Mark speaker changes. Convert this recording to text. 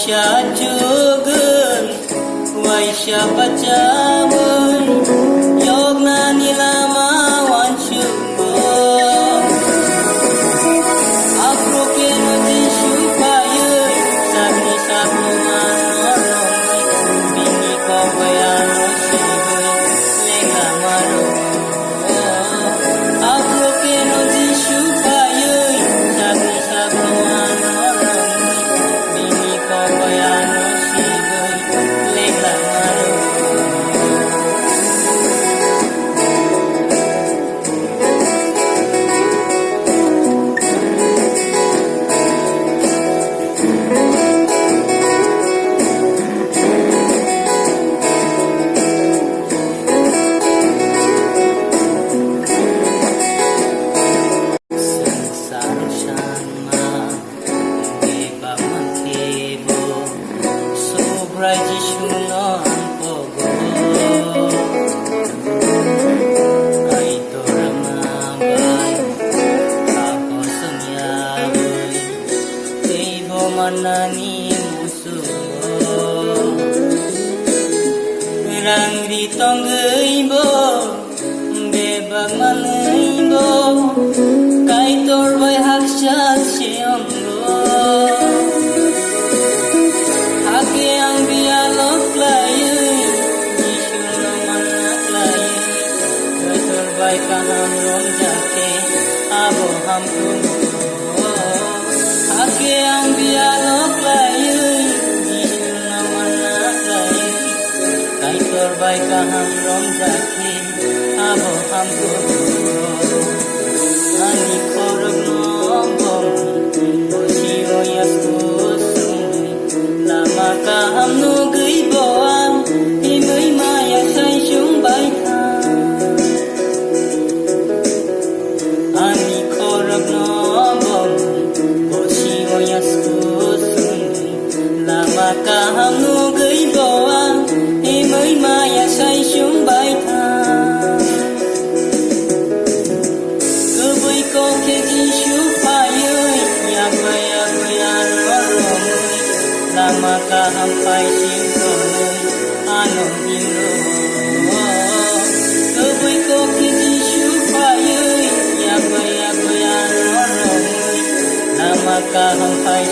Speaker 1: jugun Waisya pacamun Yogna nilama wansyugo Afro keno jisupayun Sagni sablungan nolongi Bini ko bayano sigoy Lenga maro Afro keno jisupayun Sagni sablungan nolongi Bini ko bayano sigoy Lenga maro Sobrai jisuno ampogo Kaito ramabay Ako sumyaboy Teibo manani musuh Rang ritong geibo Bebag manaibo Kaitor bay haksyal siyonggo Hake ang dialog layoy Isyul naman at layoy Katurbay kaham rong jake Abo ham tumo Hake ang dialog layoy Isyul naman at layoy Katurbay kaham rong jake Abo ham tumo Ani korog nombong Bosiyo yaskus Lama kaham nugay boang Himay maya say siyong baitang Ani korag nobong Bosiyo yaskusun Lama kaham nugay boang Himay maya say siyong baitang Gabay ko keji syupayoy Yagay aroromoy Lama kahampay singkonoy Anong ino Kaboy ko kiti syupayoy Yagoy aroromoy Lama kahampay